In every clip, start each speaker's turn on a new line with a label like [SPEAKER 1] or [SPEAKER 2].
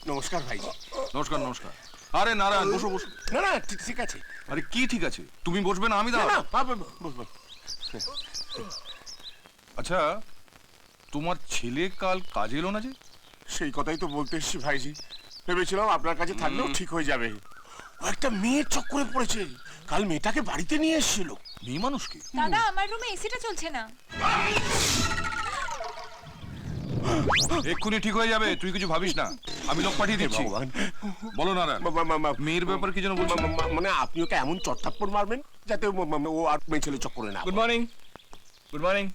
[SPEAKER 1] নমস্কার ভাই।
[SPEAKER 2] নমস্কার নমস্কার। আরে নারায়ণ, বসো বসো।
[SPEAKER 1] না না ঠিক আছে।
[SPEAKER 2] আরে কি ঠিক আছে? তুমি বসবে না আমি
[SPEAKER 1] না
[SPEAKER 2] দাঁড়াবো?
[SPEAKER 1] না বসবো।
[SPEAKER 2] আচ্ছা, তোমার ছেলে কাল কাজে এলো না যে?
[SPEAKER 1] সেই কথাই তো বলতে এসছি ভাইজি। ভেবেছিলাম আপনার কাছে থাকলেও ঠিক হয়ে যাবে। ও একটা মেয়ের চক্করে পড়েছে। কাল মেয়েটাকে বাড়িতে নিয়ে এসেছিল।
[SPEAKER 2] মেয়ে মানুষ কি?
[SPEAKER 3] দাদা, আমার রুমে এসিটা চলছে না।
[SPEAKER 2] এক্ষুনি ঠিক হয়ে যাবে, তুই কিছু ভাবিস না। আমি লোক পাঠিয়ে দিচ্ছি।
[SPEAKER 1] ভগবান।
[SPEAKER 2] বলো নারায়ণ, মেয়ের ব্যাপারে কি যেন বলছো?
[SPEAKER 1] মানে আপনি ওকে এমন চটথাপ্পড় মারবেন যাতে ও আর মেয়ে ছেলে চক্করে না।
[SPEAKER 4] Good morning. Good morning.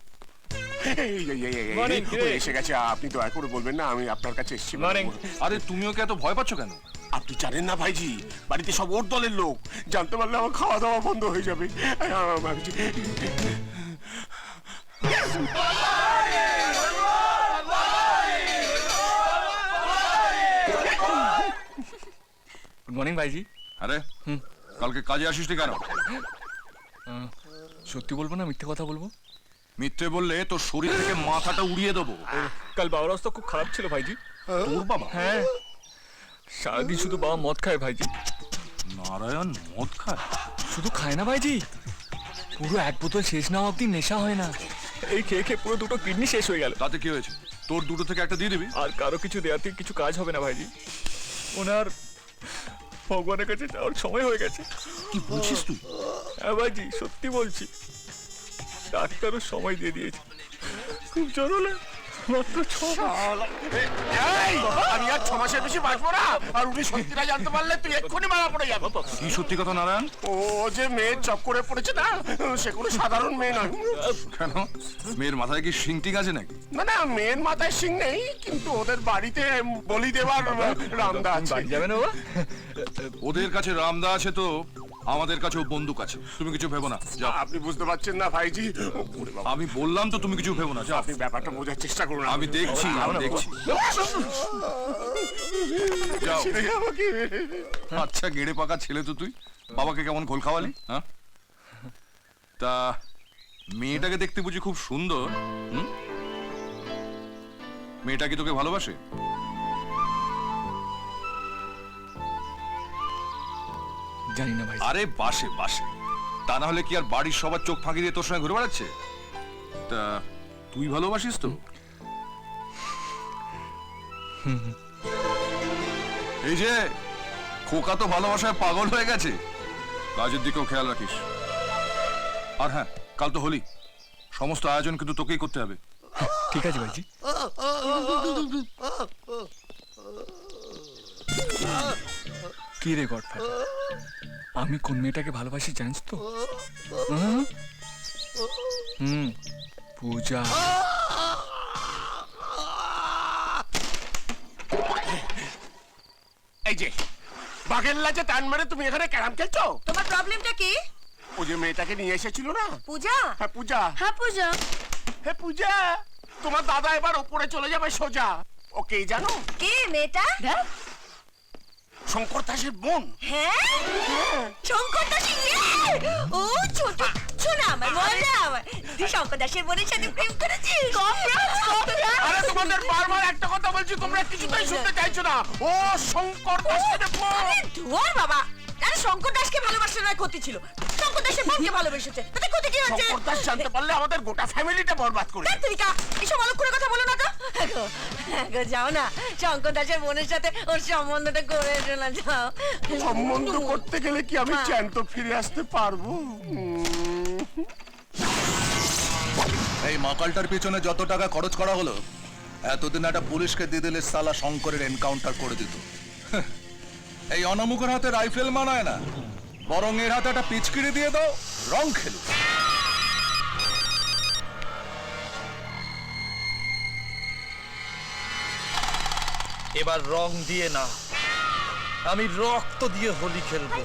[SPEAKER 4] Morning,
[SPEAKER 1] ও এসে গেছে। আপনি দয়া করে বলবেন না আমি আপনার কাছে এসেছি।
[SPEAKER 4] Morning.
[SPEAKER 2] আরে তুমি ওকে এত ভয় পাচ্ছ কেন?
[SPEAKER 1] আপনি জানেন না ভাইজি, বাড়িতে সব ওর দলের লোক। জানতে পারলে আমার খাওয়া দাওয়া বন্ধ হয়ে যাবে। ভাবছি
[SPEAKER 4] গুড মর্নিং ভাইজি।
[SPEAKER 2] আরে কালকে কাজে আসিস কেন?
[SPEAKER 4] সত্যি বলবো না মিথ্যে কথা বলবো?
[SPEAKER 2] মিথ্যে বললে তোর শরীর থেকে মাথাটা উড়িয়ে দেবো।
[SPEAKER 4] কাল বাবার অবস্থা খুব খারাপ ছিল ভাইজি।
[SPEAKER 2] তোর বাবা?
[SPEAKER 4] হ্যাঁ, সারাদিন শুধু বাবা মদ খায় ভাইজি।
[SPEAKER 2] নারায়ণ মদ খায়?
[SPEAKER 4] শুধু খায় না ভাইজি, পুরো এক বোতল শেষ না অব্দি নেশা হয় না। এই খেয়ে খেয়ে পুরো দুটো কিডনি শেষ হয়ে গেল।
[SPEAKER 2] তাতে কি হয়েছে? তোর দুটো থেকে একটা দিয়ে দিবি।
[SPEAKER 4] আর কারো কিছু দেওয়াতে কিছু কাজ হবে না ভাইজি। ওনার ভগবানের কাছে যাওয়ার সময় হয়ে গেছে।
[SPEAKER 2] কি বলছিস তুই?
[SPEAKER 4] হ্যাঁ ভাইজি, সত্যি বলছি। ডাক্তারও সময় দিয়ে দিয়েছে। খুব জ্বর হলে মাত্র 6 মাস।
[SPEAKER 1] আমি আর 6 মাসের বেশি বাঁচবো না। আর উনি সত্যিটা জানতে পারলে তুই এক্ষুনি মারা পড়ে যাবে।
[SPEAKER 2] কি সত্যি কথা নারায়ণ?
[SPEAKER 1] ও যে মেয়ের চক্করে পড়েছে না, সে কোনো সাধারণ মেয়ে নয়।
[SPEAKER 2] কেন? মেয়ের মাথায় কি সিংটিং আছে নাকি?
[SPEAKER 1] না না, মেয়ের মাথায় সিং নেই, কিন্তু ওদের বাড়িতে বলি দেওয়ার রামদা আছে।
[SPEAKER 4] বাড়ি যাবে না বাবা?
[SPEAKER 2] ওদের কাছে রামদা আছে তো আমাদের কাছেও বন্দুক আছে। তুমি কিছু ভেবো না, যাও।
[SPEAKER 1] আপনি বুঝতে পারছেন না ভাইজি। ওরে বাবা,
[SPEAKER 2] আমি বললাম তো তুমি কিছু ভেবো না, যাও।
[SPEAKER 1] আপনি ব্যাপারটা বোঝার চেষ্টা করুন।
[SPEAKER 2] আমি দেখছি, আমি দেখছি। যাও।
[SPEAKER 1] ছেড়ে আমাকে।
[SPEAKER 2] আচ্ছা গেড়ে পাকা ছেলে তো তুই। বাবাকে কেমন ঘোল খাওয়ালি? হ্যাঁ, তা মেয়েটাকে দেখতে বুঝি খুব সুন্দর? মেয়েটা কি তোকে ভালোবাসে?
[SPEAKER 4] জানি না ভাই।
[SPEAKER 2] আরে বাসে বাসে, তা না হলে কি আর বাড়ির সবার চোখ ফাঁকি দিয়ে তোর সঙ্গে ঘুরে বেড়াচ্ছে? তা তুই ভালোবাসিস তো? এই যে খোকা তো ভালোবাসায় পাগল হয়ে গেছে। কাজের দিকেও খেয়াল রাখিস। আর হ্যাঁ, কাল তো হোলি, সমস্ত আয়োজন কিন্তু তোকেই করতে হবে।
[SPEAKER 4] ঠিক আছে ভাইজি। কি রে গডফাদার, আমি কোন মেয়েটাকে ভালোবাসি জানিস তো? পূজা।
[SPEAKER 1] এই যে বাঘের লাজে টান মারে তুমি এখানে ক্যারাম খেলছো?
[SPEAKER 3] তোমার প্রবলেমটা কি?
[SPEAKER 1] ও যে মেয়েটাকে নিয়ে এসেছিল না।
[SPEAKER 3] পূজা?
[SPEAKER 1] হ্যাঁ পূজা।
[SPEAKER 3] হ্যাঁ পূজা।
[SPEAKER 1] হে পূজা, তোমার দাদা এবার ওপরে চলে যাবে সোজা। ওকে জানো?
[SPEAKER 3] কে মেয়েটা?
[SPEAKER 1] শঙ্কর দাসের বোন।
[SPEAKER 3] হ্যাঁ, শঙ্কর দাস। ও ছোট শোনা আমার, বললে আমার তুই শঙ্কর দাসের বোনের সাথে প্রেম করেছিস?
[SPEAKER 1] আরে তোমাদের বারবার একটা কথা বলছি, তোমরা কিছুতেই শুনতে চাইছো না। ও শঙ্কর দাসের বোন।
[SPEAKER 3] ধুয়ার বাবা, আরে শঙ্কর দাসকে ভালোবাসা নয় ক্ষতি ছিল, শঙ্কর দাসের বোনকে ভালোবেসেছে, তাতে ক্ষতি কি হচ্ছে?
[SPEAKER 1] শঙ্কর দাস জানতে পারলে আমাদের গোটা ফ্যামিলিটা বরবাদ করে দেবে।
[SPEAKER 3] তুই কা এসব অলক্ষণে কথা বলো না তো। গো যাও না, শঙ্কর দাসের বোনের সাথে ওর সম্বন্ধটা করে এসো না, যাও।
[SPEAKER 1] সম্বন্ধ করতে গেলে কি আমি জ্যান্ত ফিরে আসতে পারবো?
[SPEAKER 5] এই মাকালটার পিছনে যত টাকা খরচ করা হলো, এতদিন একটা পুলিশকে দিয়ে দিলে সালা শঙ্করের এনকাউন্টার করে দিত। এই অনামুখের হাতে রাইফেল মানায় না, বরং এর হাতে একটা পিচকিরি দিয়ে দাও, রং খেলু।
[SPEAKER 6] এবার রং দিয়ে না, আমি রক্ত দিয়ে হোলি খেলবো।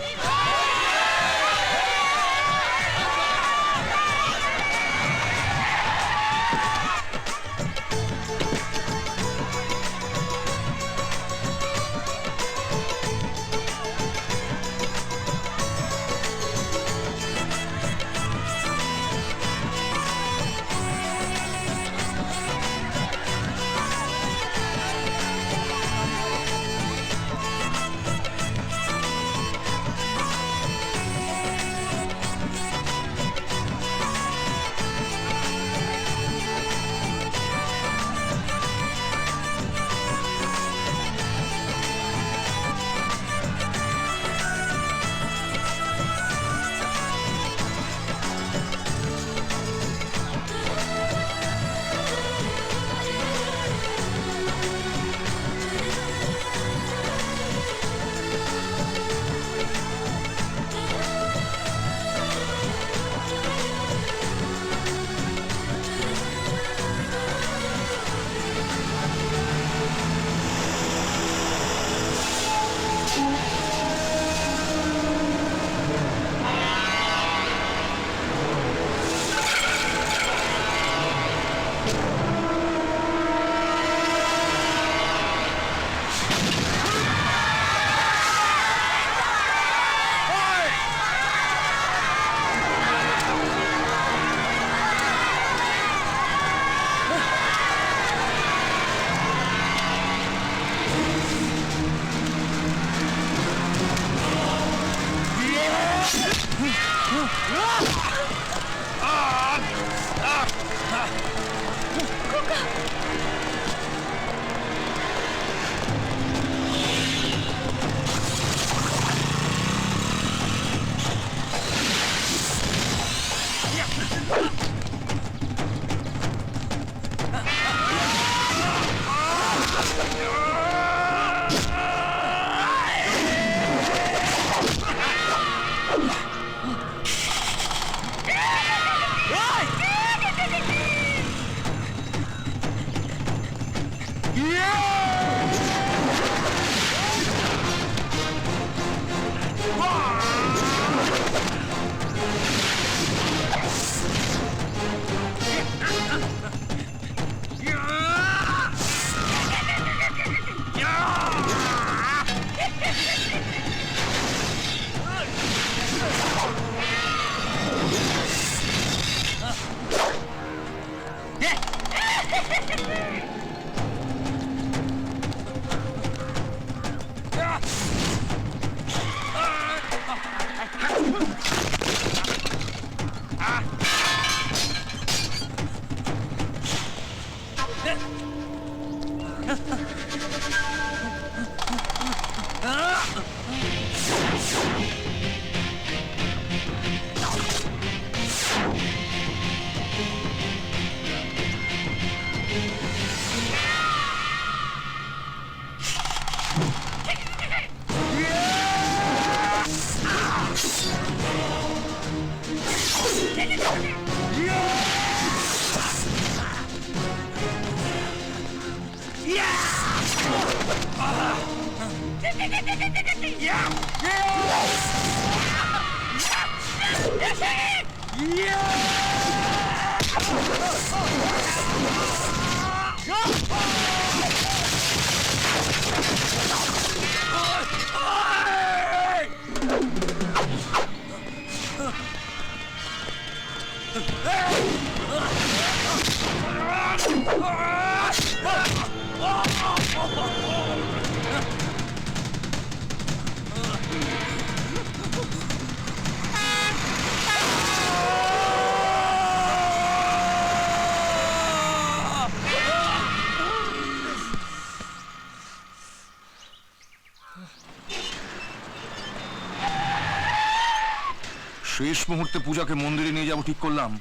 [SPEAKER 2] শেষ মুহূর্তে পূজাকে মন্দিরে নিয়ে যাবো ঠিক করলাম,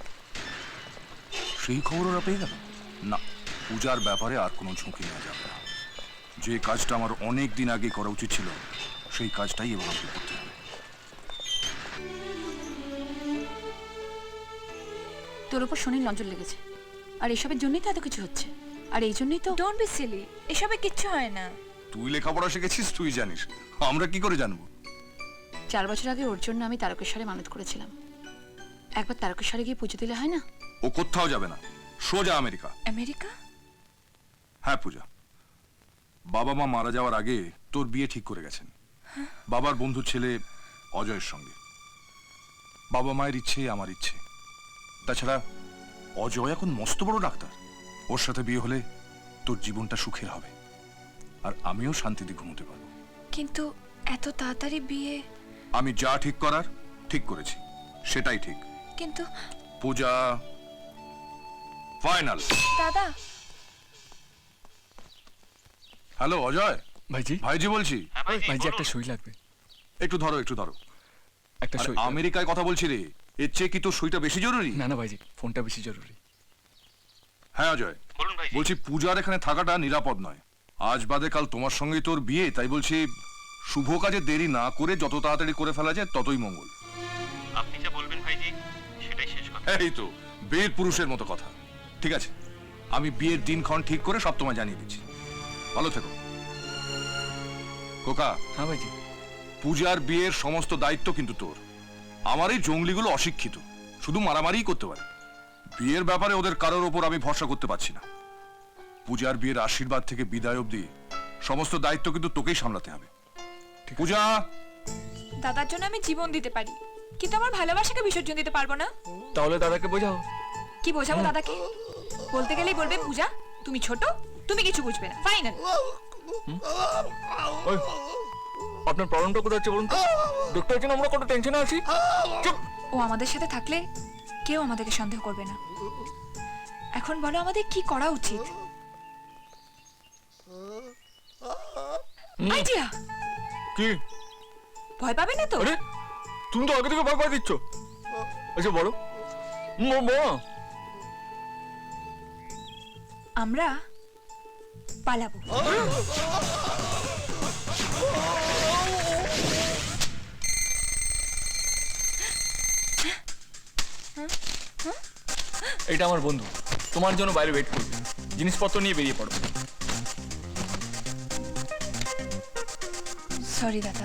[SPEAKER 2] সেই খবর ওরা পেয়ে গেল। না, পূজার ব্যাপারে আর কোনো ঝুঁকি নেওয়া যাবে না। যে কাজটা আমার অনেক দিন আগে করা উচিত ছিল, সেই কাজটাই এবার আমাকে করতে হবে।
[SPEAKER 7] তোর উপর শনির নজর লেগেছে, আর এসবের জন্যই তো এত কিছু হচ্ছে। আর এই জন্যই তো
[SPEAKER 3] ডোন্ট বি সিলি, এসবে কিচ্ছু হয় না।
[SPEAKER 2] তুই লেখাপড়া শিখেছিস, তুই জানিস, আমরা কি করে জানবো?
[SPEAKER 7] 4 বছর আগে ওর জন্য আমি তারকেশ্বরে মানত করেছিলাম। একবার তারকেশ্বরে গিয়ে পুজো দিলে হয় না?
[SPEAKER 2] ও কোথাও যাবে না, সোজা আমেরিকা।
[SPEAKER 3] আমেরিকা?
[SPEAKER 2] হ্যাঁ পূজা, বাবা মা মারা যাওয়ার আগে তোর বিয়ে ঠিক করে গেছেন বাবার বন্ধুর ছেলে অজয়ের সঙ্গে। বাবা মায়ের ইচ্ছে আমার ইচ্ছে। তাছাড়া অজয় এখন মস্ত বড় ডাক্তার, ওর সাথে বিয়ে হলে তোর জীবনটা সুখের হবে, আর আমিও শান্তিতে ঘুমোতে পারবো।
[SPEAKER 3] কিন্তু এত তাড়াতাড়ি বিয়ে?
[SPEAKER 2] আমি যা ঠিক করার ঠিক করেছি, সেটাই ঠিক।
[SPEAKER 3] কিন্তু
[SPEAKER 2] পূজা ফাইনাল।
[SPEAKER 3] দাদা।
[SPEAKER 2] হ্যালো অজয়।
[SPEAKER 4] ভাইজি।
[SPEAKER 2] ভাইজি বলছি।
[SPEAKER 4] ভাইজি একটা সই লাগবে।
[SPEAKER 2] একটু ধরো, একটু ধরো।
[SPEAKER 4] একটা
[SPEAKER 2] আরে
[SPEAKER 4] সই।
[SPEAKER 2] আমেরিকায় কথা বলছি রে, এর চেয়ে কি তোর সইটা বেশি জরুরি?
[SPEAKER 4] না না ভাইজি, ফোনটা বেশি জরুরি।
[SPEAKER 2] হ্যাঁ অজয় বলছি, পূজার এখানে থাকাটা নিরাপদ নয়। আজ বাদে কাল তোমার সঙ্গেই তোর বিয়ে, তাই বলছি শুভ কাজে দেরি না করে যত তাড়াতাড়ি করে ফেলা যায় ততই মঙ্গল।
[SPEAKER 8] আপনি যা বলবেন ভাইজি, সেটাই শেষ কথা।
[SPEAKER 2] এই তো বীর পুরুষের মতো কথা। ঠিক আছে, আমি বিয়ের দিনক্ষণ ঠিক করে সব তোমায় জানিয়ে দিচ্ছি। ভালো থেকো কোকা।
[SPEAKER 4] হ্যাঁ ভাইজি।
[SPEAKER 2] পূজার বিয়ের সমস্ত দায়িত্ব কিন্তু তোর। আমার এই জঙ্গলিগুলো অশিক্ষিত, শুধু মারামারিই করতে পারে। বিয়ের ব্যাপারে ওদের কারোর ওপর আমি ভরসা করতে পারছি না। পূজার বিয়ের আশীর্বাদ থেকে বিদায় অবধি সমস্ত দায়িত্ব কিন্তু তোকেই সামলাতে হবে। পূজা।
[SPEAKER 3] দাদার জন্য আমি জীবন দিতে পারি, কিন্তু আমার ভালোবাসাকে বিসর্জন দিতে পারবো না।
[SPEAKER 4] তাহলে দাদাকে বোঝাও।
[SPEAKER 3] কি বোঝাবো দাদাকে? বলতে গেলেই বলবে পূজা তুমি ছোট, তুমি কিছু বুঝবে না। ফাইনাল।
[SPEAKER 4] ওই আপনার প্রবলেমটা কোথায় হচ্ছে বলুন তো? দেখতে পাচ্ছেন আমরা কত টেনশনে আছি। চুপ।
[SPEAKER 3] ও আমাদের সাথে থাকলে কেউ আমাদেরকে সন্দেহ করবে না। এখন বলো আমাদের কি করা উচিত? আইডিয়া।
[SPEAKER 4] কি?
[SPEAKER 3] ভয় পাবে না তো?
[SPEAKER 4] আরে তুমি তো আগে থেকে ভয় পাই দিচ্ছ। আচ্ছা বলো।
[SPEAKER 3] আমরা পালাবো।
[SPEAKER 4] এটা আমার বন্ধু, তোমার জন্য বাইরে ওয়েট করবে। জিনিসপত্র নিয়ে বেরিয়ে পড়ো।
[SPEAKER 3] সরি দাদা।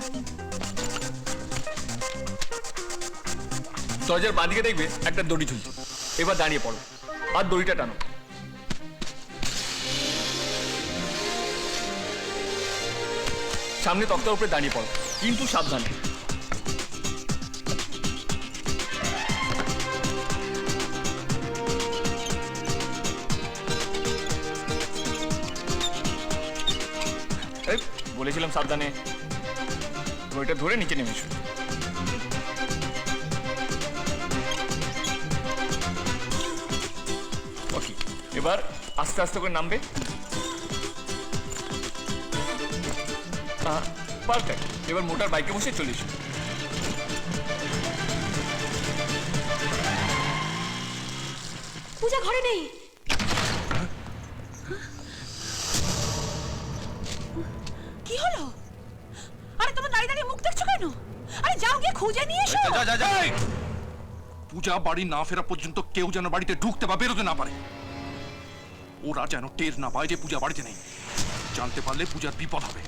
[SPEAKER 4] দরজার বাঁদিকে দেখবে একটা দড়ি ঝুলছে। এবার দাঁড়িয়ে পড়ো আর দড়িটা টানো। সামনে তক্তার উপরে দাঁড়িয়ে পড়ো, কিন্তু সাবধানে। এই বলেছিলাম সাবধানে। দড়িটা ধরে নিচে নেমে এসো। ওকে, এবার আস্তে আস্তে করে নামবে। পারফেক্ট। এবার মোটর বাইকে বসে চলে এসো।
[SPEAKER 3] পূজা ঘরে নেই। কি হলো? আরে তোমরা দাঁড়িয়ে দাঁড়িয়ে মুখ দেখছো কেন? আরে যাও গিয়ে খুঁজে নিয়ে এসো।
[SPEAKER 2] এই! পূজা বাড়ি না ফেরা পর্যন্ত কেউ যেন বাড়িতে ঢুকতে বা বেরোতে না পারে। ওরা যেন টের না পায় যে পূজা বাড়িতে নেই। জানতে পারলে পূজার বিপদ হবে।